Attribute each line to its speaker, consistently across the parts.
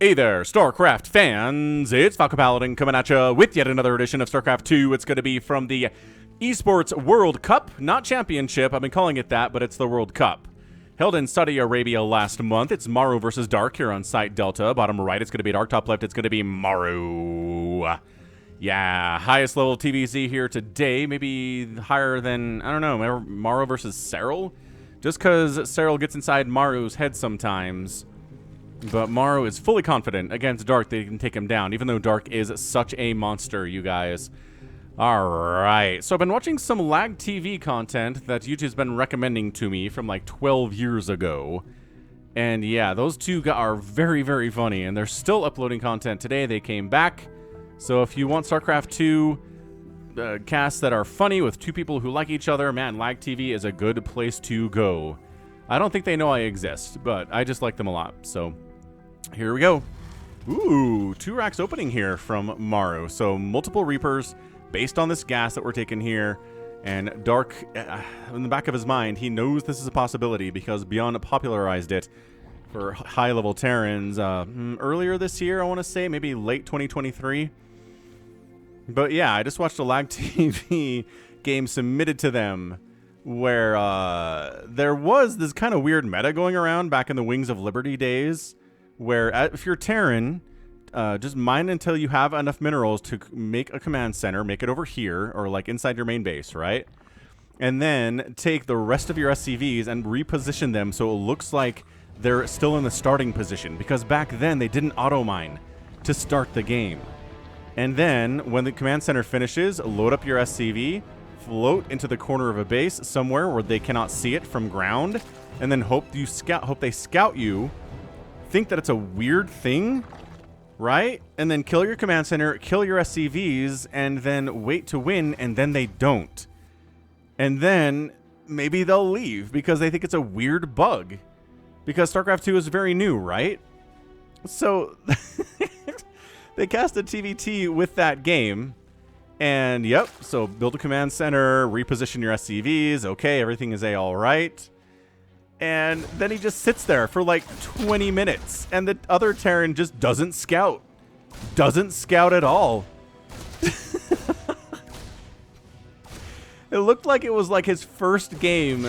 Speaker 1: Hey there, StarCraft fans! It's Falcon Paladin coming at you with yet another edition of StarCraft 2. It's going to be from the Esports World Cup, not Championship. I've been calling it that, but it's the World Cup. Held in Saudi Arabia last month. It's MARU versus Dark here on Site Delta. Bottom right, it's going to be Dark. Top left, it's going to be MARU. Yeah, highest level TVZ here today. Maybe higher than, I don't know, MARU versus Serral? Just because Serral gets inside MARU's head sometimes. But MARU is fully confident against Dark they can take him down, even though Dark is such a monster, you guys. Alright, so I've been watching some lag TV content that YouTube's been recommending to me from like 12 years ago. And yeah, those two are very, very funny, and they're still uploading content today. They came back. So if you want StarCraft 2 casts that are funny with two people who like each other, man, lag TV is a good place to go. I don't think they know I exist, but I just like them a lot, so here we go. Ooh, 2 racks opening here from MARU. So multiple Reapers based on this gas that we're taking here. And Dark, in the back of his mind, he knows this is a possibility because Beyond popularized it for high-level Terrans earlier this year, I want to say, maybe late 2023. But yeah, I just watched a lag TV game submitted to them where there was this kind of weird meta going around back in the Wings of Liberty days, where if you're Terran, just mine until you have enough minerals to make a command center, make it over here, or like inside your main base, right? And then take the rest of your SCVs and reposition them so it looks like they're still in the starting position, because back then they didn't auto-mine to start the game. And then, when the command center finishes, load up your SCV, float into the corner of a base somewhere where they cannot see it from ground, and then hope they scout you, think that it's a weird thing, right? And then kill your command center, kill your SCVs, and then wait to win, and then they don't. And then maybe they'll leave because they think it's a weird bug. Because StarCraft 2 is very new, right? So they cast a TVT with that game. And yep, so build a command center, reposition your SCVs, okay, everything is all right. And then he just sits there for like 20 minutes, and the other Terran just doesn't scout. Doesn't scout at all. It looked like it was like his first game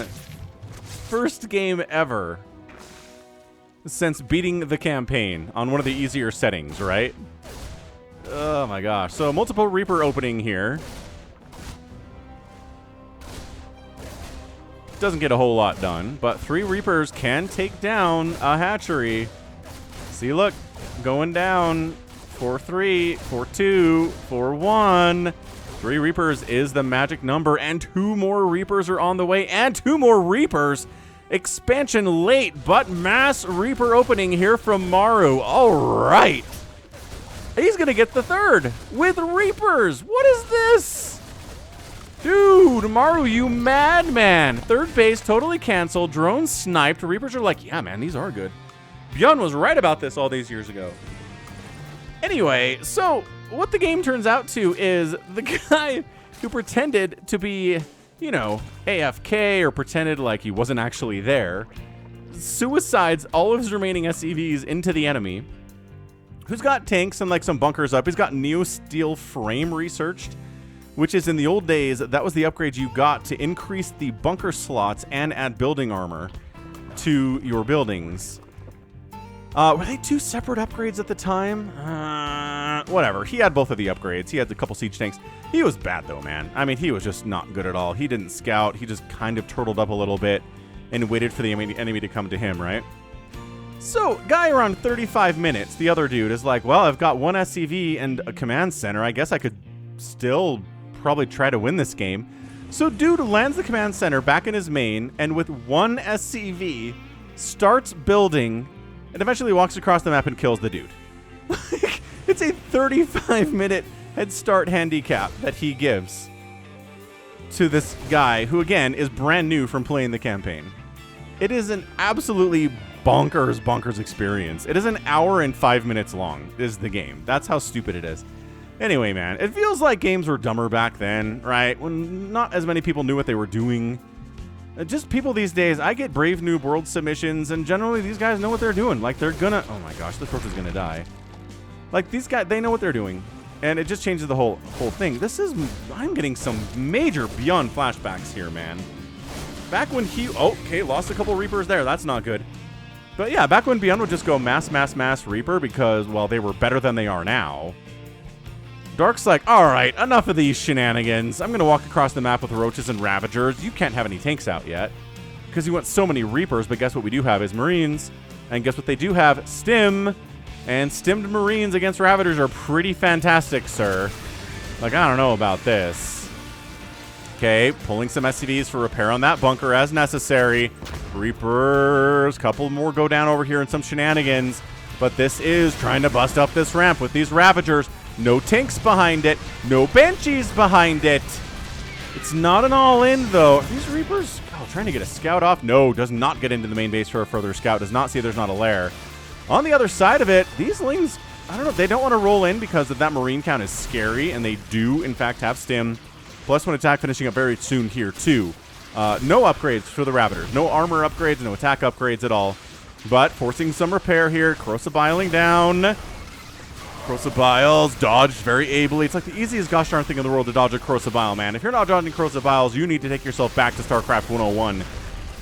Speaker 1: ever since beating the campaign on one of the easier settings, right? Oh my gosh. So multiple Reaper opening here. Doesn't get a whole lot done, but 3 Reapers can take down a hatchery. See, look, going down. 4-3, 4-2, 4-1. 3 Reapers is the magic number, and 2 more Reapers are on the way, and 2 more Reapers. Expansion late, but mass Reaper opening here from MARU. All right. He's going to get the 3rd with Reapers. What is this? Dude, MARU, you madman. 3rd base totally canceled. Drones sniped. Reapers are like, yeah, man, these are good. Bjorn was right about this all these years ago. Anyway, so what the game turns out to is the guy who pretended to be, you know, AFK or pretended like he wasn't actually there, suicides all of his remaining SCVs into the enemy, who's got tanks and like some bunkers up. He's got Neo Steel Frame researched, which is in the old days, that was the upgrade you got to increase the bunker slots and add building armor to your buildings. Were they 2 separate upgrades at the time? Whatever. He had both of the upgrades. He had a couple siege tanks. He was bad though, man. I mean, he was just not good at all. He didn't scout. He just kind of turtled up a little bit and waited for the enemy to come to him, right? So, guy around 35 minutes, the other dude is like, well, I've got 1 SCV and a command center. I guess I could still probably try to win this game. So dude lands the command center back in his main, and with 1 SCV starts building and eventually walks across the map and kills the dude. It's a 35-minute head start handicap that he gives to this guy who, again, is brand new from playing the campaign. It is an absolutely bonkers experience. It is an hour and 5 minutes long, is the game. That's how stupid it is. Anyway, man, it feels like games were dumber back then, right? When not as many people knew what they were doing. Just people these days, I get Brave New World submissions, and generally these guys know what they're doing. Like, they're gonna... Oh my gosh, this roach is gonna die. Like, these guys, they know what they're doing. And it just changes the whole thing. This is... I'm getting some major Beyond flashbacks here, man. Back when he... Oh, okay, lost a couple Reapers there. That's not good. But yeah, back when Beyond would just go mass, mass, mass Reaper because, well, they were better than they are now. Dark's like, all right, enough of these shenanigans. I'm going to walk across the map with Roaches and Ravagers. You can't have any tanks out yet because you want so many Reapers, but guess what we do have is Marines. And guess what they do have? Stim. And stimmed Marines against Ravagers are pretty fantastic, sir. Like, I don't know about this. Okay, pulling some SCVs for repair on that bunker as necessary. Reapers, couple more go down over here in some shenanigans. But this is trying to bust up this ramp with these Ravagers. No tanks behind it. No Banshees behind it. It's not an all-in, though. Are these Reapers trying to get a scout off? No, does not get into the main base for a further scout. Does not see there's not a lair. On the other side of it, these Lings, I don't know, they don't want to roll in because of that Marine count is scary, and they do, in fact, have Stim. Plus one attack finishing up very soon here, too. No upgrades for the Ravagers. No armor upgrades, no attack upgrades at all. But forcing some repair here. Crosibiling down. Crosibiles dodged very ably. It's like the easiest gosh darn thing in the world to dodge a Crosibile, man. If you're not dodging Crosibiles, you need to take yourself back to StarCraft 101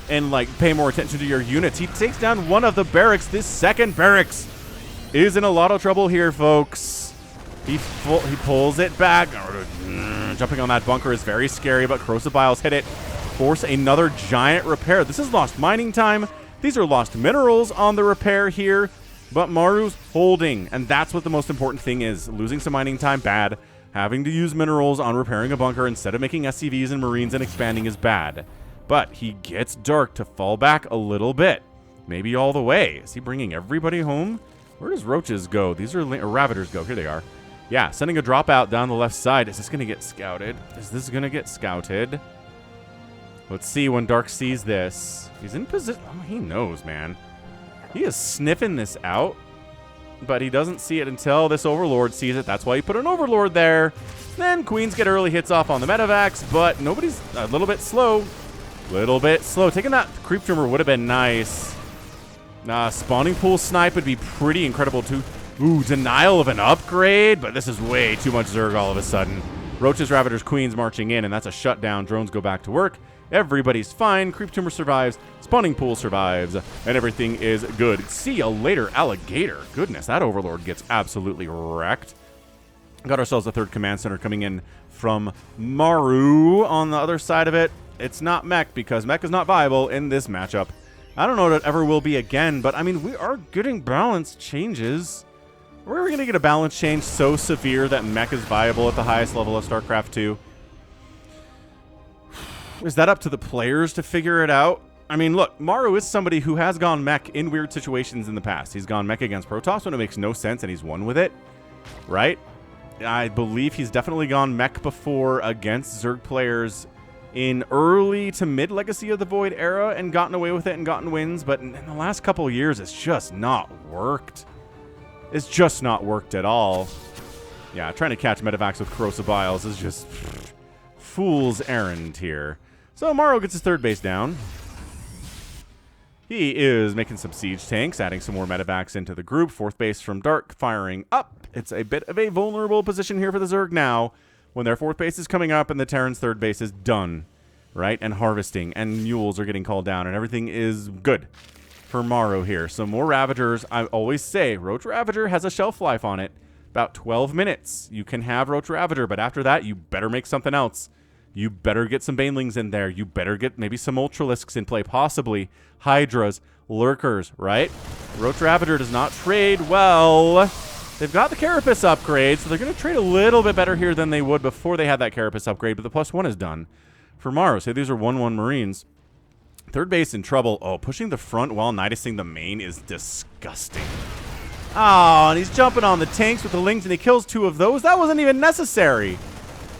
Speaker 1: and, like, pay more attention to your units. He takes down one of the barracks. This second barracks is in a lot of trouble here, folks. He pulls it back. Jumping on that bunker is very scary, but Crosibiles hit it. Force another giant repair. This is lost mining time. These are lost minerals on the repair here. But Maru's holding, and that's what the most important thing is. Losing some mining time, bad. Having to use minerals on repairing a bunker instead of making SCVs and Marines and expanding is bad. But he gets Dark to fall back a little bit. Maybe all the way. Is he bringing everybody home? Where does Roaches go? These are Ravagers go. Here they are. Yeah, sending a dropout down the left side. Is this going to get scouted? Is this going to get scouted? Let's see when Dark sees this. He's in position. Oh, he knows, man. He is sniffing this out, but he doesn't see it until this Overlord sees it. That's why he put an Overlord there. Then Queens get early hits off on the Medivacs, but nobody's a little bit slow. Taking that Creep Trimmer would have been nice. Spawning Pool Snipe would be pretty incredible, too. Ooh, denial of an upgrade, but this is way too much Zerg all of a sudden. Roaches, Ravagers, Queens marching in, and that's a shutdown. Drones go back to work. Everybody's fine. Creep Tumor survives. Spawning Pool survives. And everything is good. See you later, Alligator. Goodness, that Overlord gets absolutely wrecked. Got ourselves a third command center coming in from Maru. On the other side of it, it's not Mech because Mech is not viable in this matchup. I don't know what it ever will be again, but I mean, we are getting balance changes. We're going to get a balance change so severe that Mech is viable at the highest level of StarCraft 2. Is that up to the players to figure it out? I mean, look, Maru is somebody who has gone mech in weird situations in the past. He's gone mech against Protoss when it makes no sense, and he's won with it, right? I believe he's definitely gone mech before against Zerg players in early to mid Legacy of the Void era and gotten away with it and gotten wins, but in the last couple of years, it's just not worked. It's just not worked at all. Yeah, trying to catch Medivacs with Crosibiles is just fool's errand here. So Maru gets his third base down. He is making some siege tanks, adding some more Medivacs into the group. Fourth base from Dark, firing up. It's a bit of a vulnerable position here for the Zerg now, when their fourth base is coming up and the Terran's third base is done, right? And harvesting, and mules are getting called down, and everything is good for Maru here. So more Ravagers. I always say, Roach Ravager has a shelf life on it. About 12 minutes. You can have Roach Ravager, but after that, you better make something else. You better get some Banelings in there. You better get maybe some Ultralisks in play, possibly Hydras, Lurkers, right? Roach Ravager does not trade well. They've got the Carapace upgrade, so they're going to trade a little bit better here than they would before they had that Carapace upgrade, but the +1 is done for Maru. So these are 1/1 Marines. Third base in trouble. Oh, pushing the front while nidusing the main is disgusting. Oh, and he's jumping on the tanks with the Lings, and he kills 2 of those. That wasn't even necessary.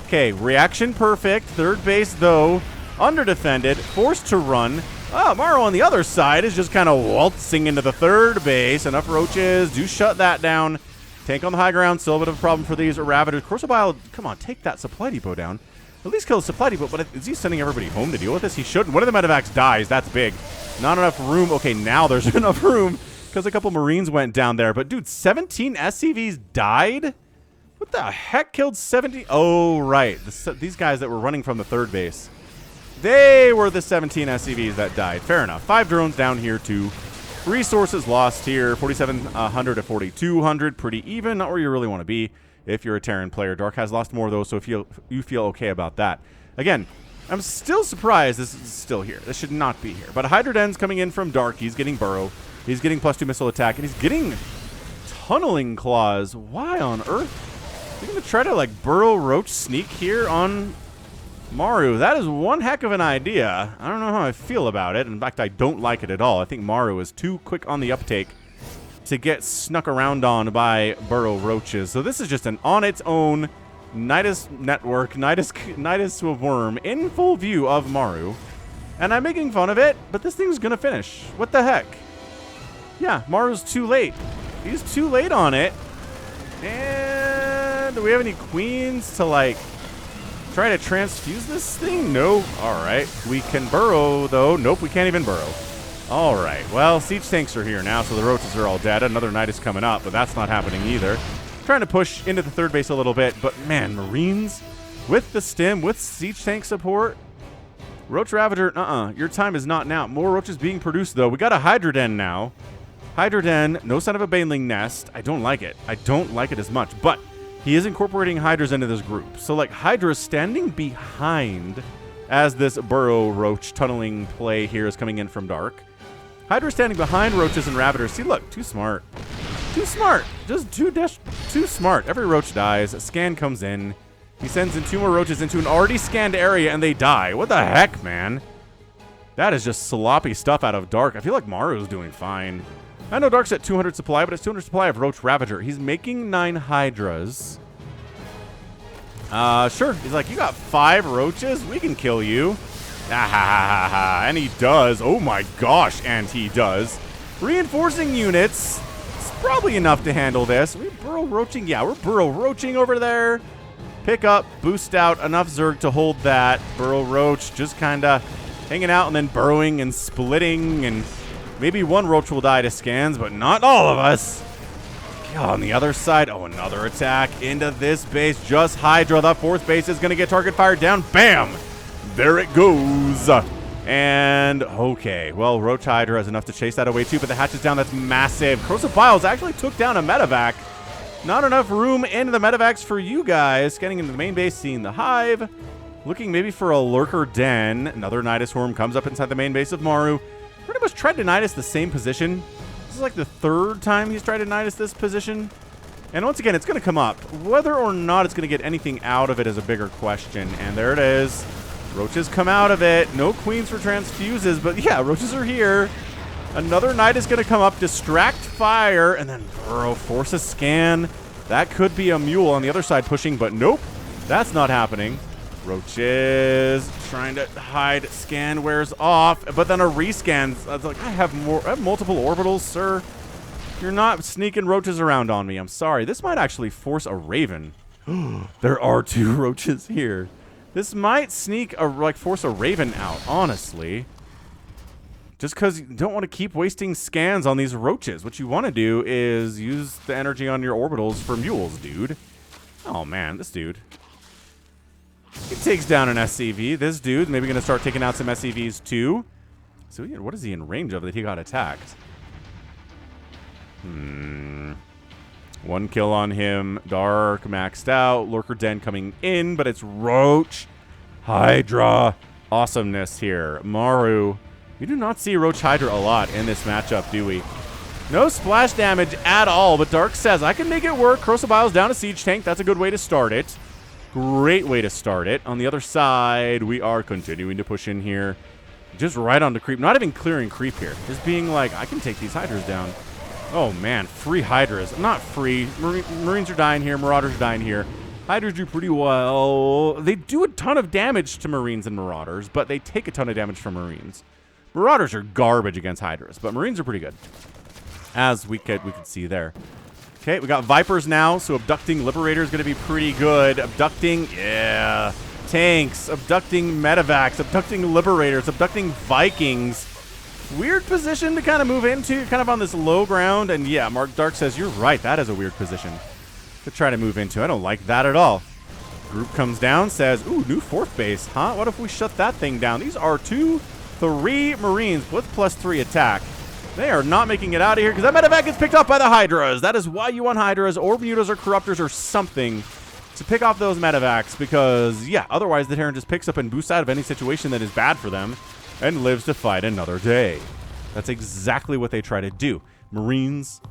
Speaker 1: Okay, reaction perfect. Third base, though, under-defended, forced to run. Oh, Maru on the other side is just kind of waltzing into the third base. Enough Roaches do shut that down. Tank on the high ground, still a bit of a problem for these Ravagers. Crosibile, come on, take that supply depot down. At least kill the supply depot, but is he sending everybody home to deal with this? He shouldn't. One of the medevacs dies. That's big. Not enough room. Okay, now there's enough room because a couple Marines went down there. But, dude, 17 SCVs died? What the heck killed 70? Oh, right. These guys that were running from the third base. They were the 17 SCVs that died. Fair enough. 5 drones down here, too. Resources lost here. 4,700 to 4,200. Pretty even. Not where you really want to be if you're a Terran player. Dark has lost more, though, so if you feel okay about that. Again, I'm still surprised this is still here. This should not be here. But Hydra Den's coming in from Dark. He's getting Burrow. He's getting +2 missile attack. And he's getting Tunneling Claws. Why on earth? You're going to try to, like, Burrow Roach sneak here on MARU. That is one heck of an idea. I don't know how I feel about it. In fact, I don't like it at all. I think MARU is too quick on the uptake to get snuck around on by Burrow Roaches. So this is just an on its own Nidus network, Nidus worm in full view of MARU. And I'm making fun of it, but this thing's gonna finish. What the heck? Yeah, MARU's too late. He's too late on it. And do we have any queens to, like, try to transfuse this thing? No. All right. We can burrow, though. Nope, we can't even burrow. All right. Well, siege tanks are here now, so the roaches are all dead. Another Nidus coming up, but that's not happening either. Trying to push into the third base a little bit, but, man, Marines with the stim, with siege tank support. Roach Ravager, your time is not now. More roaches being produced, though. We got a Hydra Den now. Hydra Den, no sign of a Baneling Nest. I don't like it. I don't like it as much, but he is incorporating Hydras into this group. So, like, Hydra is standing behind as this Burrow Roach tunneling play here is coming in from Dark. Hydra standing behind Roaches and Ravagers. See, look, too smart. Too smart. Just too smart. Every Roach dies. A scan comes in. He sends in 2 more Roaches into an already scanned area, and they die. What the heck, man? That is just sloppy stuff out of Dark. I feel like Maru's doing fine. I know Dark's at 200 supply, but it's 200 supply of Roach Ravager. He's making 9 Hydras. Sure. He's like, you got 5 Roaches? We can kill you. Ah, ha, ha, ha, ha. And he does. Oh, my gosh. And he does. Reinforcing units. It's probably enough to handle this. Are we Burrow Roaching? Yeah, we're Burrow Roaching over there. Pick up, boost out, enough Zerg to hold that. Burrow Roach just kind of hanging out and then burrowing and splitting. And maybe one Roach will die to scans, but not all of us. On the other side, oh, another attack into this base. Just Hydra. The 4th base is going to get target fired down. Bam! There it goes. And, okay. Well, Roach Hydra has enough to chase that away, too, but the hatch is down. That's massive. Corrosive Biles actually took down a medevac. Not enough room in the medevacs for you guys. Getting into the main base, seeing the hive. Looking maybe for a Lurker Den. Another Nidus Worm comes up inside the main base of MARU. Pretty much tried to Nidus the same position. This is like the 3rd time he's tried to Nidus this position. And once again, it's going to come up. Whether or not it's going to get anything out of it is a bigger question. And there it is. Roaches come out of it. No queens for transfuses, but yeah, roaches are here. Another Knight is going to come up, distract fire, and then Burrow force a scan. That could be a mule on the other side pushing, but nope, that's not happening. Roaches trying to hide. Scan wears off, but then a rescan. It's like, I have multiple orbitals, sir. You're not sneaking roaches around on me. I'm sorry. This might actually force a Raven. There are 2 roaches here. This might force a Raven out, honestly. Just because you don't want to keep wasting scans on these roaches. What you want to do is use the energy on your orbitals for mules, dude. Oh, man, this dude. He takes down an SCV. This dude maybe going to start taking out some SCVs, too. So, what is he in range of that he got attacked? 1 kill on him. Dark maxed out. Lurker Den coming in, but it's Roach Hydra. Awesomeness here. MARU. We do not see Roach Hydra a lot in this matchup, do we? No splash damage at all, but Dark says, I can make it work. Corrosive Biles down a siege tank. That's a good way to start it. Great way to start it. On the other side, we are continuing to push in here. Just right onto creep. Not even clearing creep here. Just being like, I can take these Hydras down. Oh, man. Free Hydras. Not free. Marines are dying here. Marauders are dying here. Hydras do pretty well. They do a ton of damage to Marines and Marauders, but they take a ton of damage from Marines. Marauders are garbage against Hydras, but Marines are pretty good, as we could see there. Okay, we got Vipers now, so abducting Liberator is going to be pretty good. Abducting, yeah. tanks, abducting medevacs, abducting liberators, abducting Vikings. Weird position to kind of move into, kind of on this low ground. And yeah, Mark Dark says, you're right, that is a weird position to try to move into. I don't like that at all. Group comes down, says, ooh, new 4th base, huh? What if we shut that thing down? These are 3 Marines with +3 attack. They are not making it out of here because that medevac gets picked off by the Hydras. That is why you want Hydras or Mutas or Corruptors or something to pick off those medevacs because, yeah, otherwise the Terran just picks up and boosts out of any situation that is bad for them and lives to fight another day. That's exactly what they try to do. Marines,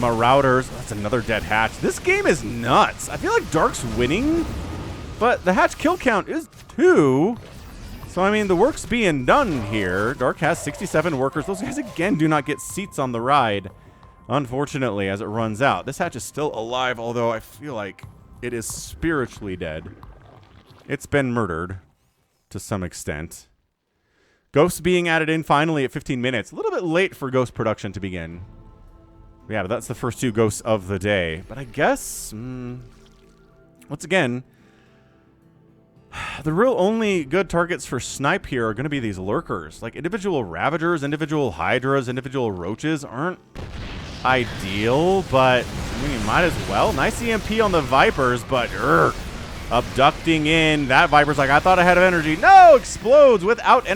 Speaker 1: Marauders. That's another dead hatch. This game is nuts. I feel like Dark's winning, but the hatch kill count is 2. So, I mean, the work's being done here. Dark has 67 workers. Those guys, again, do not get seats on the ride, unfortunately, as it runs out. This hatch is still alive, although I feel like it is spiritually dead. It's been murdered to some extent. Ghosts being added in finally at 15 minutes. A little bit late for Ghost production to begin. Yeah, but that's the first 2 Ghosts of the day. But I guess, once again, the real only good targets for snipe here are going to be these lurkers. Like individual Ravagers, individual Hydras, individual Roaches aren't ideal, but I mean, you might as well. Nice EMP on the Vipers, but abducting in. That Viper's like, I thought I had energy. No, explodes without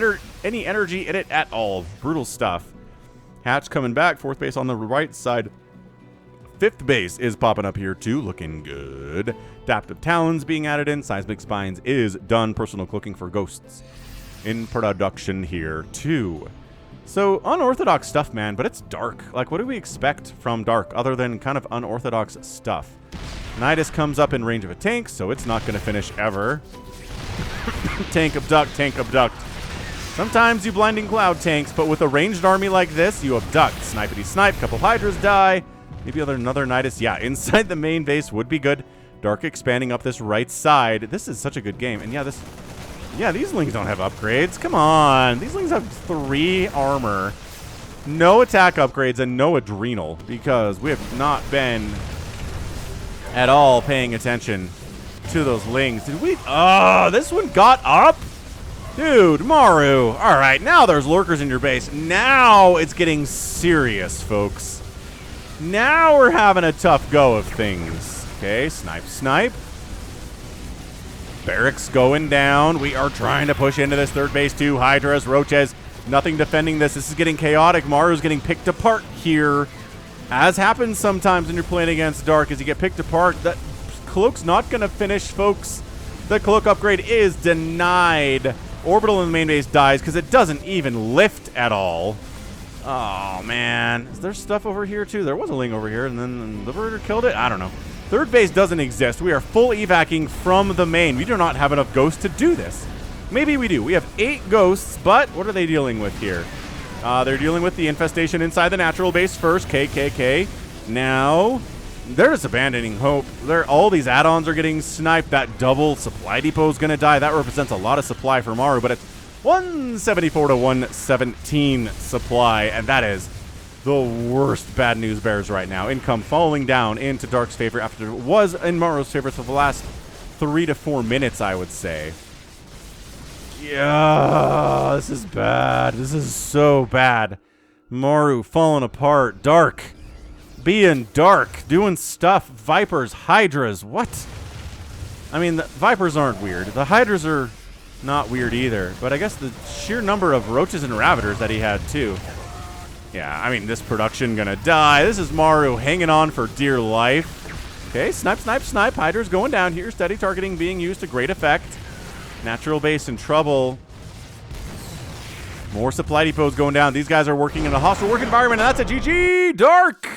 Speaker 1: any energy in it at all. Brutal stuff. Hatch coming back. 4th base on the right side. 5th base is popping up here too, looking good. Adaptive Talons being added in. Seismic Spines is done. Personal cloaking for Ghosts in production here too. So, unorthodox stuff, man, but it's Dark. Like, what do we expect from Dark other than kind of unorthodox stuff? Nidus comes up in range of a tank, so it's not going to finish ever. Tank abduct, tank abduct. Sometimes you blinding cloud tanks, but with a ranged army like this, you abduct. Snipety snipe, couple Hydras die. Maybe another Nidus. Yeah, inside the main base would be good. Dark expanding up this right side. This is such a good game. And yeah, these Lings don't have upgrades. Come on. These Lings have 3 armor, no attack upgrades, and no adrenal because we have not been at all paying attention to those Lings. Did we? Oh, this one got up? Dude, Maru. All right, now there's lurkers in your base. Now it's getting serious, folks. Now we're having a tough go of things. Okay, snipe, snipe. Barracks going down. We are trying to push into this 3rd base too. Hydras, Roaches, nothing defending this. This is getting chaotic. Maru's getting picked apart here. As happens sometimes when you're playing against Dark, as you get picked apart. That Cloak's not going to finish, folks. The Cloak upgrade is denied. Orbital in the main base dies because it doesn't even lift at all. Oh, man. Is there stuff over here, too? There was a Ling over here, and then the Liberator killed it? I don't know. 3rd base doesn't exist. We are full evacing from the main. We do not have enough Ghosts to do this. Maybe we do. We have 8 Ghosts, but what are they dealing with here? They're dealing with the infestation inside the natural base first. KKK. Now, they're just abandoning hope. All these add-ons are getting sniped. That double supply depot is going to die. That represents a lot of supply for Maru, but it's 174 to 117 supply, and that is the worst bad news bears right now. Income falling down into Dark's favor after it was in Maru's favor for the last 3 to 4 minutes, I would say. Yeah, this is bad. This is so bad. Maru falling apart. Dark being Dark, doing stuff. Vipers, Hydras, what? I mean, the Vipers aren't weird. The Hydras are not weird either, but I guess the sheer number of Roaches and Ravagers that he had too. Yeah, I mean, this production gonna die. This is Maru hanging on for dear life. Okay, snipe, snipe, snipe. Hydra's going down here. Steady targeting being used to great effect. Natural base in trouble. More supply depots going down. These guys are working in a hostile work environment, and that's a GG. Dark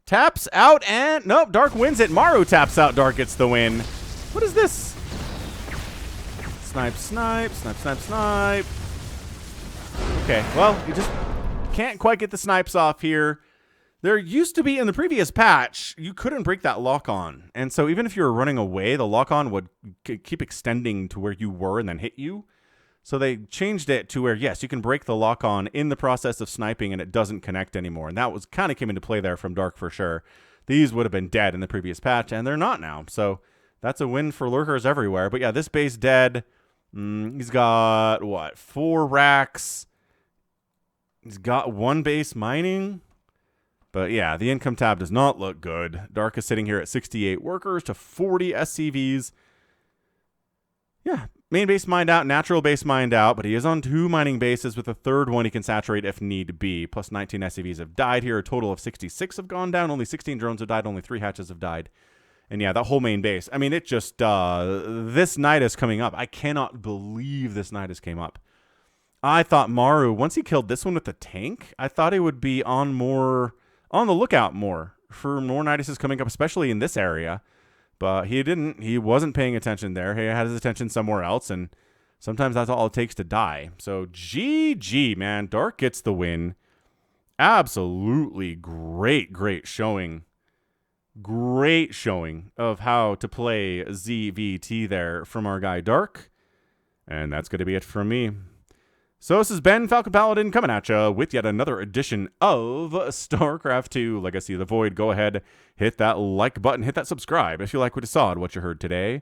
Speaker 1: taps out, and nope, Dark wins it. Maru taps out. Dark gets the win. What is this? Snipe, snipe, snipe, snipe, snipe. Okay, well, you just can't quite get the snipes off here. There used to be, in the previous patch, you couldn't break that lock-on. And so even if you were running away, the lock-on would keep extending to where you were and then hit you. So they changed it to where, yes, you can break the lock-on in the process of sniping and it doesn't connect anymore. And that was kind of came into play there from Dark for sure. These would have been dead in the previous patch, and they're not now. So That's a win for lurkers everywhere. But yeah, this base dead. He's got, what, 4 racks. He's got 1 base mining. But yeah, the income tab does not look good. Dark is sitting here at 68 workers to 40 SCVs. Yeah, main base mined out, natural base mined out, but he is on 2 mining bases with a 3rd one he can saturate if need be. Plus 19 SCVs have died here. A total of 66 have gone down. Only 16 drones have died. Only 3 hatches have died. And yeah, that whole main base. I mean, it just, this night is coming up. I cannot believe this night has came up. I thought MARU, once he killed this one with the tank, I thought he would be on the lookout more for more Niduses coming up, especially in this area. But he didn't. He wasn't paying attention there. He had his attention somewhere else, and sometimes that's all it takes to die. So GG, man. Dark gets the win. Absolutely great showing. Great showing of how to play ZVT there from our guy Dark. And that's going to be it from me. So this has been Falcon Paladin coming at you with yet another edition of StarCraft 2 Legacy of the Void. Go ahead, hit that like button, hit that subscribe if you like what you saw and what you heard today.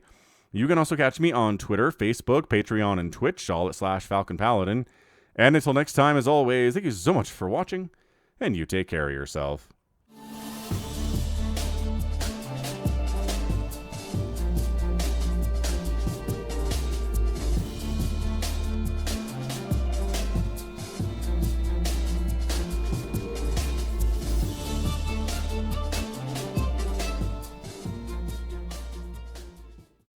Speaker 1: You can also catch me on Twitter, Facebook, Patreon, and Twitch, all at /Falcon Paladin. And until next time, as always, thank you so much for watching, and you take care of yourself.